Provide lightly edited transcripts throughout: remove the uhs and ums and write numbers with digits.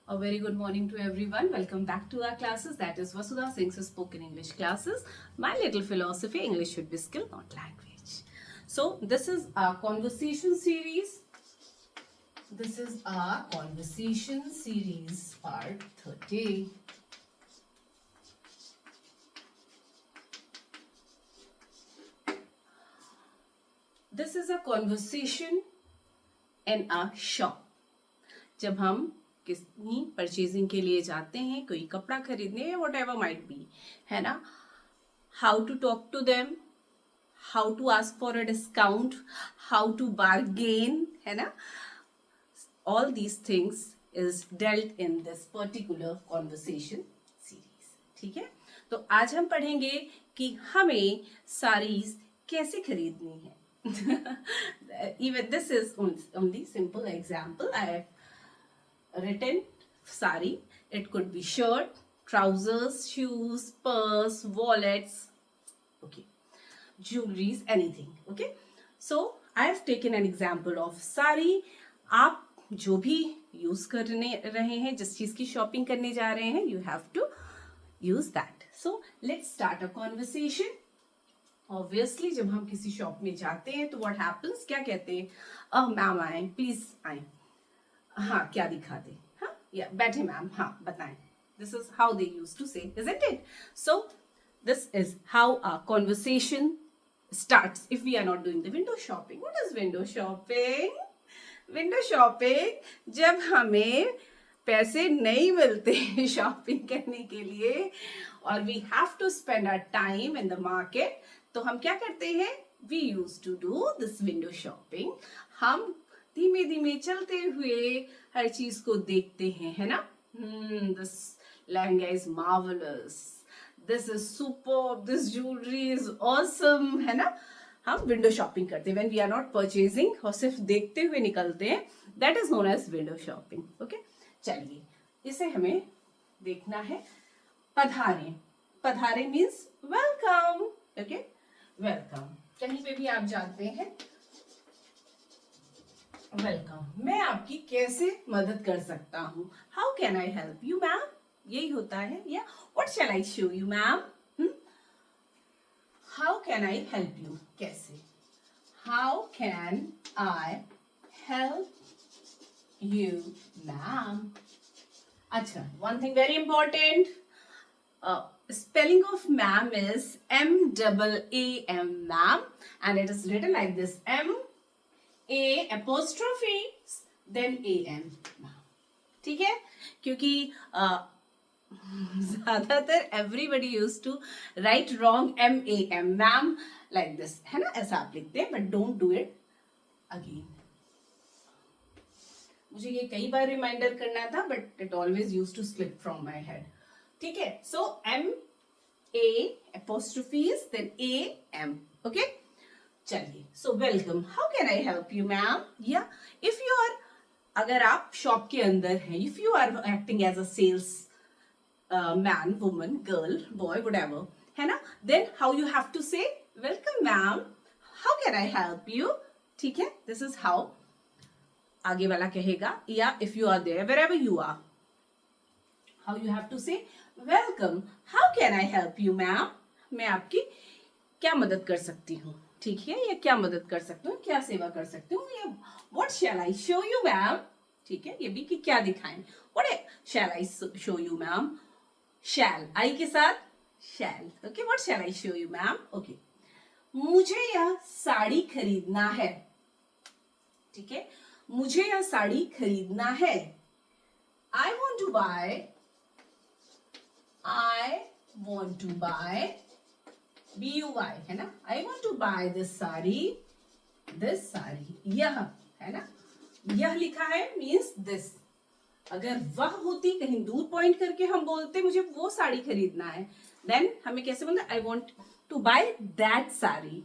A very good morning to everyone. Welcome back to our classes. That is Vasudha Singh's spoken English classes. My little philosophy: English should be skill, not language. So this is our conversation series. This is our conversation series part 30. This is a conversation in a shop. जब हम किसी purchasing के लिए जाते हैं, कोई कपड़ा खरीदने या वट एवर माइट बी, है ना, how to talk to them, how to ask for a discount, how to bargain, है ना, all these things is dealt in this particular conversation series. ठीक है, तो आज हम पढ़ेंगे कि हमें साड़ीज कैसे खरीदनी है. Even this is only simple example. I have written sari. It could be shirt, trousers, shoes, purse, wallets, okay, jewelries, anything. Okay, so I have taken an example of sari. आप जो भी यूज करने रहे हैं, जिस चीज की shopping करने जा रहे हैं, you have to use that. So let's start a conversation. Obviously जब हम किसी शॉप में जाते हैं तो व्हाट हैपन्स, क्या कहते हैं, मैम आए, प्लीज आए, हाँ क्या दिखा दे, हाँ या बैठे मैम, हाँ बताएं. This is how they use to say, isn't it? So this is how our conversation starts if we are not doing the window shopping. What is window shopping? Window shopping जब हमें पैसे नहीं मिलते shopping करने के लिए और we have to spend our time in the market, तो हम क्या करते हैं, we use to do this window shopping. हम धीमे धीमे चलते हुए हर चीज को देखते हैं, है ना. This lehenga is marvellous, this is superb, this jewellery is awesome, है ना. हम विंडो शॉपिंग करते हैं when we are not purchasing और सिर्फ देखते हुए निकलते हैं. That is known as window shopping. Okay, चलिए इसे हमें देखना है. पधारे, पधारे मीन्स वेलकम. Okay, welcome. कहीं पे भी आप जाते हैं, वेलकम. मैं आपकी कैसे मदद कर सकता हूँ, how can I help you ma'am, यही होता है. या what shall I show you ma'am, how can I help you, कैसे, how can I help you ma'am. अच्छा, one thing very important, spelling of ma'am is M-A-A-M, ma'am, and it is written like this, M-A' then A-M, ma'am. ठीक है, क्योंकि ज्यादातर everybody used to write wrong M-A-M, ma'am, like this, है ना, ऐसा आप लिखते हैं, but don't do it again. मुझे ये कई बार रिमाइंडर करना था, but it always use to slip from my head. ठीक है, so M-A' then A-M. Okay, चलिए. So welcome, how can I help you ma'am. या इफ यू आर, अगर आप शॉप के अंदर हैं, if you are acting as a sales man, woman, girl, boy, whatever, है ना, then how you have to say welcome ma'am, how can I help you. ठीक है, दिस इज हाउ आगे वाला कहेगा. या if you are there, wherever you are, how you have to say welcome, how can I help you ma'am, मैं आपकी क्या मदद कर सकती हूँ. ठीक है, या क्या मदद कर सकती हूँ, क्या सेवा कर सकती हूँ, या what shall I show you ma'am. ठीक है, ये भी कि क्या दिखाएं, what shall I show you ma'am, shall I के साथ shall. Okay, what shall I show you ma'am. Okay, मुझे यह साड़ी खरीदना है. ठीक है, मुझे यह साड़ी खरीदना है. I want to buy, I want to buy, B-U-Y, है ना, I want to buy this sari, यह, है ना, यह लिखा है मीन्स दिस. अगर वह होती, कहीं दूर पॉइंट करके हम बोलते मुझे वो साड़ी खरीदना है, देन हमें कैसे बोलना, I want to buy that sari.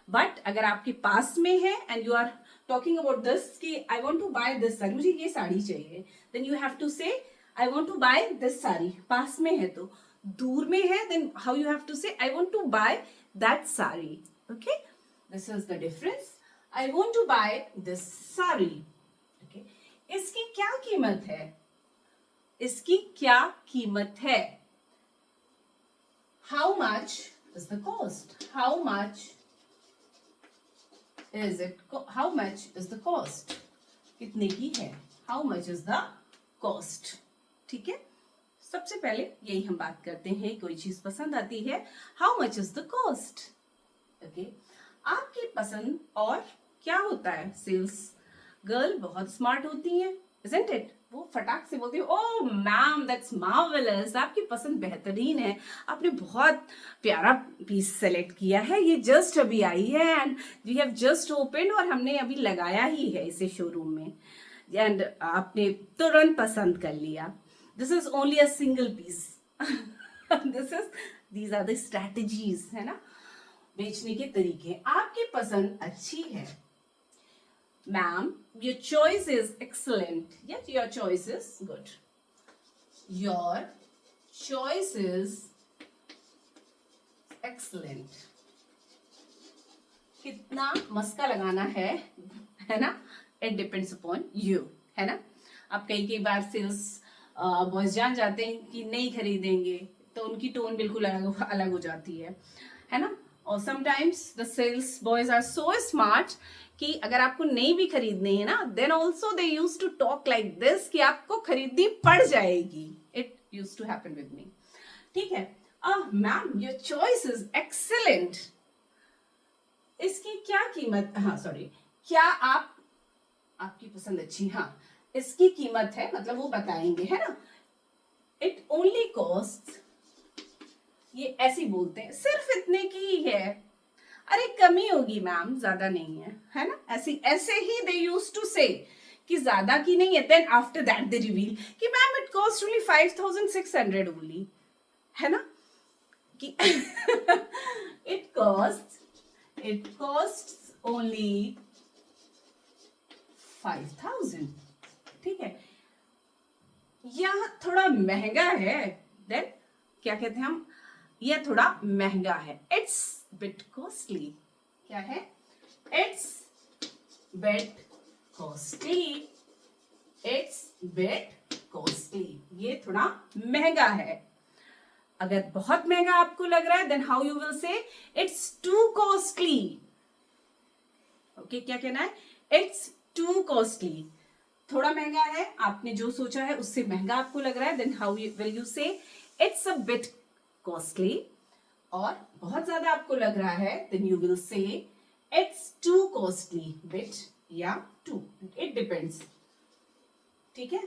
But अगर आपके पास में है and you are talking about this कि I want to buy this sari, मुझे ये साड़ी चाहिए, then you have to say I want to buy this sari. पास में है तो, दूर में है, then how you have to say I want to buy that sari. Okay, this is the difference. I want to buy this sari. Okay, इसकी क्या कीमत है, इसकी क्या कीमत है? How much is the cost? How much is it? How much is the cost? कितने की है? How much is the cost? ठीक है, सबसे पहले यही हम बात करते हैं। कोई चीज पसंद आती है, how much is the cost? Okay, आपकी पसंद। और क्या होता है, सेल्स गर्ल बहुत स्मार्ट होती है, isn't it? वो फटाक से बोलती है, ओह मैम दैट्स मार्वेलस, आपकी पसंद बेहतरीन है, आपने बहुत प्यारा पीस सेलेक्ट किया है, ये जस्ट अभी आई है and we have just open, और हमने अभी लगाया ही है इसे शोरूम में, एंड आपने तुरंत पसंद कर लिया। This is only a single piece. These are the strategies, है ना, बेचने के तरीके। आपकी पसंद अच्छी है ma'am, your choice is excellent. Yes, your choice is good. Your choice is excellent. कितना मस्का लगाना है ना, it depends upon you, है ना। आप कई बार सेल्स बॉयज जान जाते हैं कि नहीं खरीदेंगे, तो उनकी टोन बिल्कुल अलग हो जाती है ना। और sometimes the sales boys are so smart कि अगर आपको नहीं भी खरीदनी है ना, then also they use to talk like this कि आपको खरीदनी पड़ जाएगी। It use to happen with me. ठीक है, ma'am your choice is excellent, इसकी क्या कीमत, हाँ सॉरी, क्या आपकी पसंद अच्छी, हाँ इसकी कीमत है, मतलब वो बताएंगे, है ना। इट ओनली कॉस्ट, ये ऐसे बोलते हैं, सिर्फ इतने की ही है, अरे कमी होगी मैम, ज्यादा नहीं है ना, ऐसे ही दे यूज टू से कि ज्यादा की नहीं है। Then after that they reveal कि ma'am it cost only 5600 only, है ना, कि इट कॉस्ट ओनली 5000। ठीक है, यह थोड़ा महंगा है, देन क्या कहते हैं हम, यह थोड़ा महंगा है, इट्स बिट कॉस्टली। क्या है, it's bit costly, it's bit costly, ये थोड़ा महंगा है। अगर बहुत महंगा आपको लग रहा है, then how you will say, it's too costly. Okay, क्या कहना है, इट्स टू कॉस्टली, थोड़ा महंगा है, आपने जो सोचा है उससे महंगा आपको लग रहा है, then how will you say, it's a bit costly. और बहुत ज्यादा आपको लग रहा है, then you will say it's too costly, bit या टू, इट डिपेंड्स। ठीक है,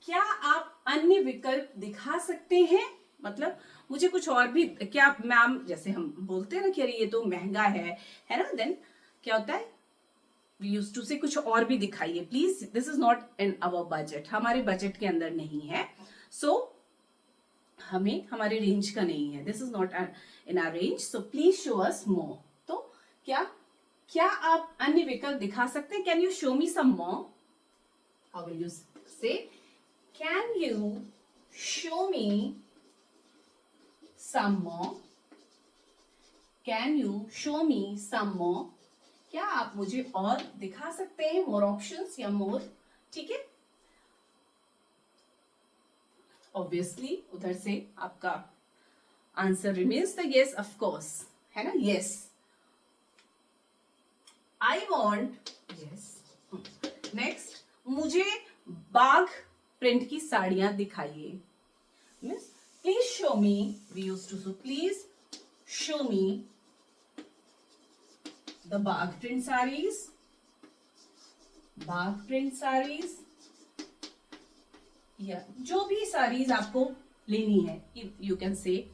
क्या आप अन्य विकल्प दिखा सकते हैं, मतलब मुझे कुछ और भी, क्या मैम, जैसे हम बोलते हैं ना कि अरे ये तो महंगा है ना, देन क्या होता है, वी यूज्ड टू से कुछ और भी दिखाइए please, this is not in our budget, हमारे बजट के अंदर नहीं है, सो हमें हमारे रेंज का नहीं है, this is not in our range, so please show us more. तो क्या आप अन्य विकल्प दिखा सकते हैं, can you show me some more? How will you say, can you show me some more? Can you show me some more? क्या आप मुझे और दिखा सकते हैं, मोर ऑप्शंस या मोर? ठीक है, ऑब्वियसली उधर से आपका answer remains the yes, of course, है ना, yes I want, yes. Next, मुझे बाघ प्रिंट की साड़ियां दिखाइए, means please show me, we used to, so please show me the Bagh print saris, Bagh print saris, या जो भी साड़ीज आपको लेनी है, यू कैन से,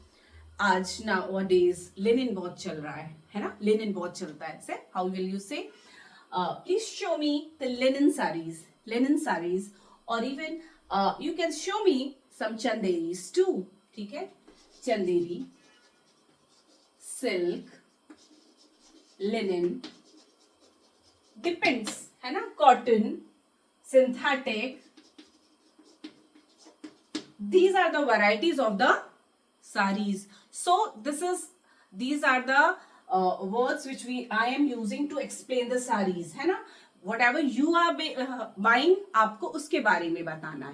आज नाउ डेज लिनन बहुत चल रहा है ना, लिनन बहुत चलता है, से how will you say, please show me the linen saris, और even you can show me some Chanderis too. ठीक है, चंदेरी, सिल्क, लिनन, डिपेंड्स, है ना, cotton, synthetic, these are the varieties of the sarees. So these are the words which I am using to explain the sarees, है ना। Whatever you are buying, आपको उसके बारे में बताना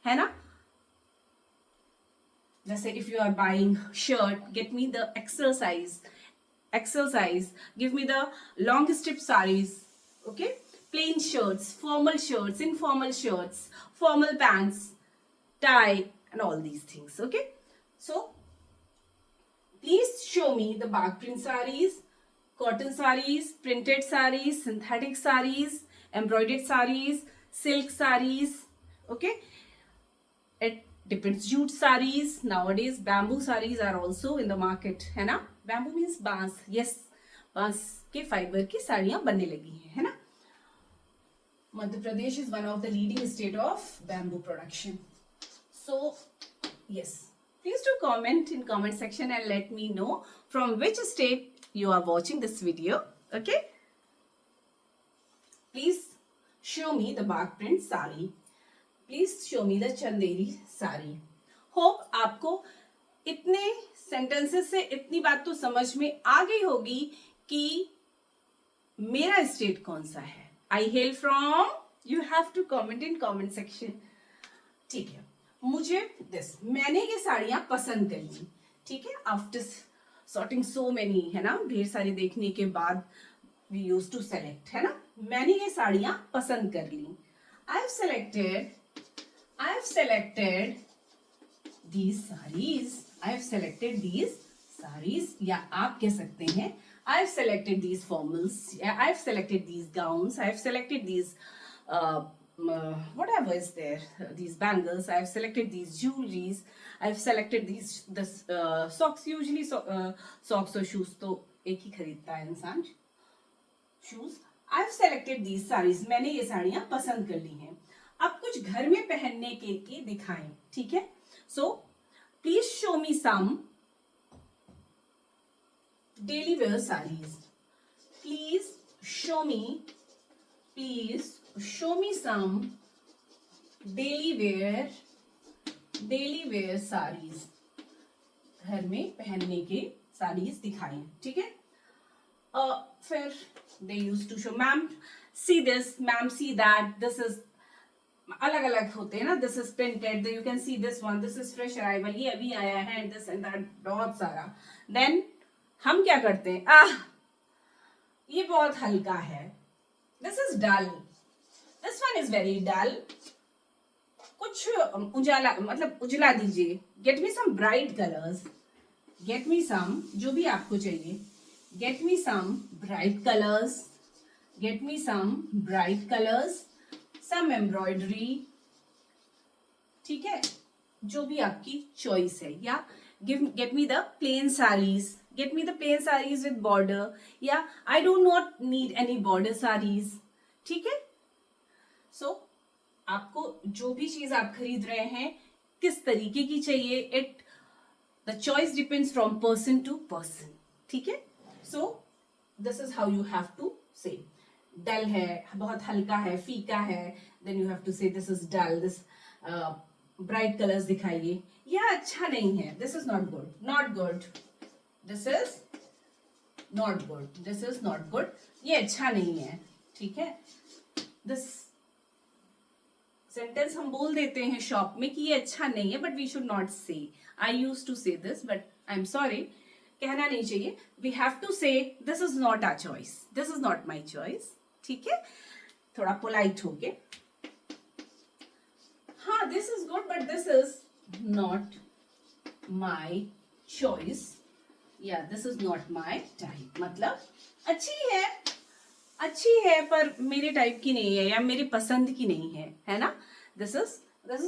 है ना। जैसे if you are buying shirt, get me the exercise, give me the long strip saris, okay, plain shirts, formal shirts, informal shirts, formal pants, tie, and all these things. Okay, so please show me the bark print sarees, cotton sarees, printed sarees, synthetic sarees, embroidered sarees, silk sarees. Okay, it depends. Jute sarees, nowadays bamboo sarees are also in the market, है ना. Bamboo means बांस. Yes, बांस के fibre की साड़ियां बनने लगी हैं, है ना. Madhya Pradesh is one of the leading state of bamboo production. So, yes, please do comment in comment section and let me know from which state you are watching this video. Okay? Please show me the bark print sari. Please show me the chanderi sari. Hope आपको इतने sentences से इतनी बात तो समझ में आ गई होगी कि मेरा स्टेट कौन सा है. I hail from, you have to comment in comment section. ठीक है, मुझे मैंने ये साड़ियां पसंद कर ली. ठीक है, आफ्टर सॉर्टिंग सो मेनी, है ना, ढेर सारी देखने के बाद वी यूज टू सेलेक्ट, है ना. मैंने ये साड़ियां पसंद कर ली. I have selected these sarees, या आप कह सकते हैं I have selected these formals. Yeah, I have selected these gowns. I have selected these whatever is there. These bangles. I have selected these jewelries. I have selected this socks. Usually socks और shoes तो एक ही खरीदता है इंसान. Shoes. I have selected these sarees. मैंने ये साड़ियाँ पसंद कर ली हैं. अब कुछ घर में पहनने के दिखाएं. ठीक है. So please show me some daily wear sarees. Please show me some daily wear sarees. घर में पहनने के साड़ीज दिखाएं. ठीक है. फिर they used to show, ma'am see this, ma'am see that, this is अलग अलग होते हैं ना. this is printed, you can see this one, this is fresh arrival, ये अभी आया है, this and that, बहुत सारा. then हम क्या करते हैं, ये बहुत हल्का है, this is dull, this one is very dull, कुछ उजाला मतलब उजला दीजिए. get me some bright colors, get me some, जो भी आपको चाहिए, get me some bright colors, some embroidery. ठीक है, जो भी आपकी चॉइस है. या get me the plain sarees, with border. या I do not need any border sarees. ठीक है. so आपको जो भी चीज आप खरीद रहे हैं किस तरीके की चाहिए, the choice depends from person to person. ठीक है. so this is how you have to say. डल है, बहुत हल्का है, फीका है, then you have to say this is dull. this bright colors दिखाइए. यह अच्छा नहीं है, this is not good, this is not good, ये अच्छा नहीं है. ठीक है. this सेंटेंस हम बोल देते हैं शॉप में कि ये अच्छा नहीं है, but we should not say. I use to say this, but I am sorry, कहना नहीं चाहिए. We have to say this is not our choice, this is not my choice. ठीक है, थोड़ा पोलाइट हो के. हाँ, this is good but this is not my choice, या this is not my type. मतलब अच्छी है पर मेरे टाइप की नहीं है या मेरी पसंद की नहीं है ना. This is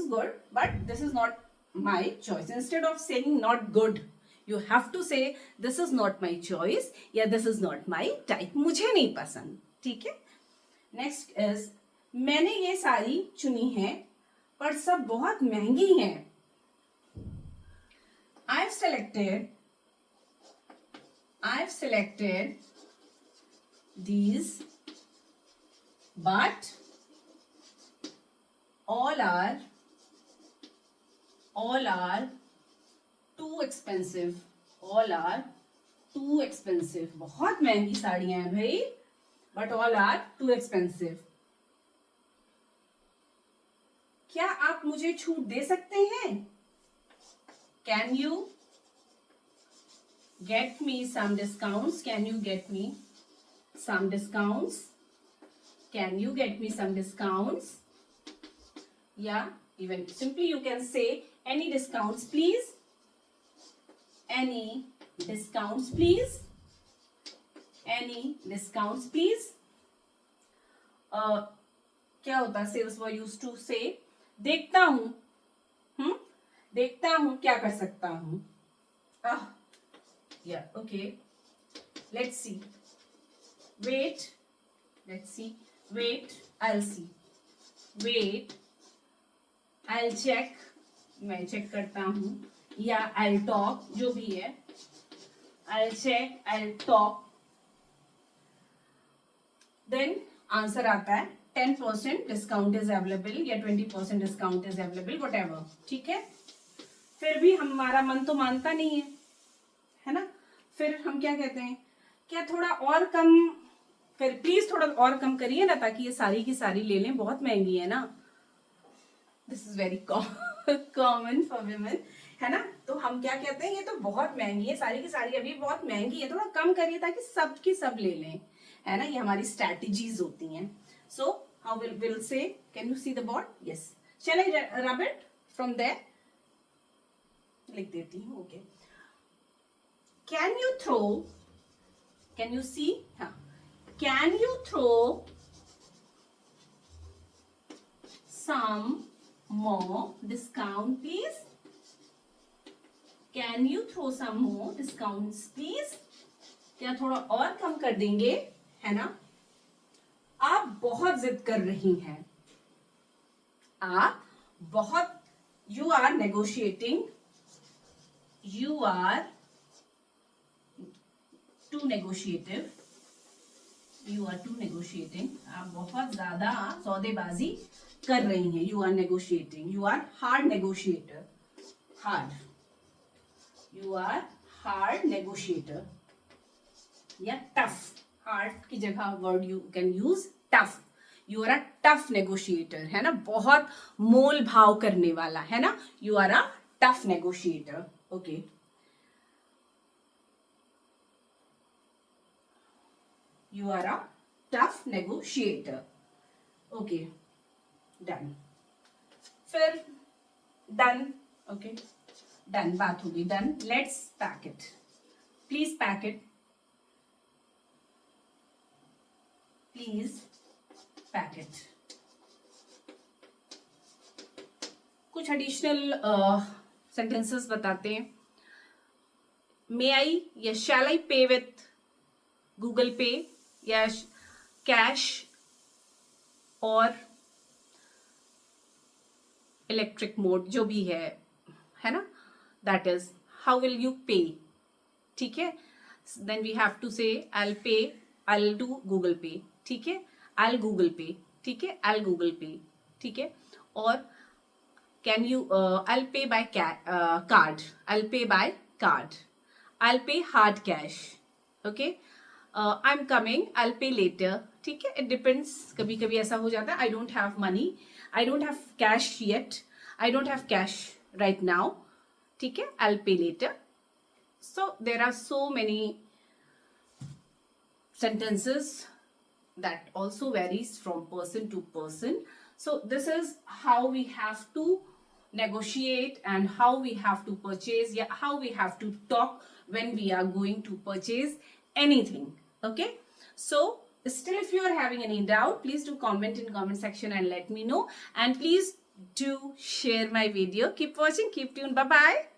good but this is not my choice. Instead of saying not good, you have to say this is not my choice या this is not my type, मुझे नहीं पसंद. ठीक है. नेक्स्ट इज, मैंने ये साड़ी चुनी है पर सब बहुत महंगी है. I have selected these, but all are too expensive. बहुत महंगी साड़ियां हैं भाई, but all are too expensive. क्या आप मुझे छूट दे सकते हैं? Can you get me some discounts? Can you get me some discounts? Can you get me some discounts? Yeah, even simply you can say any discounts please. Any discounts please. Any discounts please. क्या होता है? Sales boy used to से देखता हूं, देखता हूं क्या कर सकता हूं. Yeah, okay. Let's see. Wait. Let's see. Wait. I'll see. Wait. I'll check. मैं चेक करता हूं. या I'll talk. जो भी है. I'll check. I'll talk. Then answer आता है 10% डिस्काउंट इज अवेलेबल या 20% डिस्काउंट इज अवेलेबल, व्हाटएवर. ठीक है. फिर भी हमारा मन तो मानता नहीं है ना. फिर हम क्या कहते हैं, क्या थोड़ा और कम कर, प्लीज थोड़ा और कम करिए ना, ताकि ये सारी की सारी ले लें, बहुत महंगी है ना. This is very common for women, है ना. तो हम क्या कहते हैं, ये तो बहुत महंगी है, सारी की सारी अभी बहुत महंगी है, थोड़ा कम करिए ताकि सब की सब ले लें, है ना. ये हमारी स्ट्रैटेजीज होती हैं. So how will say, can you see the board? Yes. Shall I rub it from there? लिख देती हूँ. Okay. Can you throw, can you see, हाँ, can you throw some more discount please? Can you throw some more discounts please? क्या थोड़ा और कम कर देंगे, है ना. आप बहुत जिद कर रही हैं, आप बहुत, you are negotiating, you are too negotiative, you are too negotiating. आप बहुत ज्यादा सौदेबाजी कर रही हैं. You are negotiating, you are hard negotiator, hard, you are hard negotiator या tough. hard की जगह word you can use tough. You are a tough negotiator, है ना, बहुत मोल भाव करने वाला, है ना. You are a tough negotiator. Okay. You are a tough negotiator. Okay. Done. फिर done. Okay. Done. बात होगी. Done. Let's pack it. Please pack it. Please pack it. कुछ एडिशनल सेंटेंसेस बताते हैं. May I या shall I pay with Google Pay या cash और electric mode, जो भी है ना. That is how will you पे. ठीक है. देन वी हैव टू से I'll pay, I'll do Google Pay. ठीक है. I'll Google Pay. ठीक है. I'll Google Pay. ठीक है. और can you, I'll pay by card. I'll pay by card. I'll pay hard cash. Okay. I'm coming. I'll pay later. ठीक है. It depends. कभी कभी ऐसा हो जाता है, I don't have money, I don't have cash yet, I don't have cash right now. ठीक है. I'll pay later. So there are so many sentences that also varies from person to person. So this is how we have to negotiate and how we have to purchase, yeah, how we have to talk when we are going to purchase anything. Okay. So still, if you are having any doubt, please do comment in comment section and let me know. And please do share my video. Keep watching. Keep tuned. Bye bye.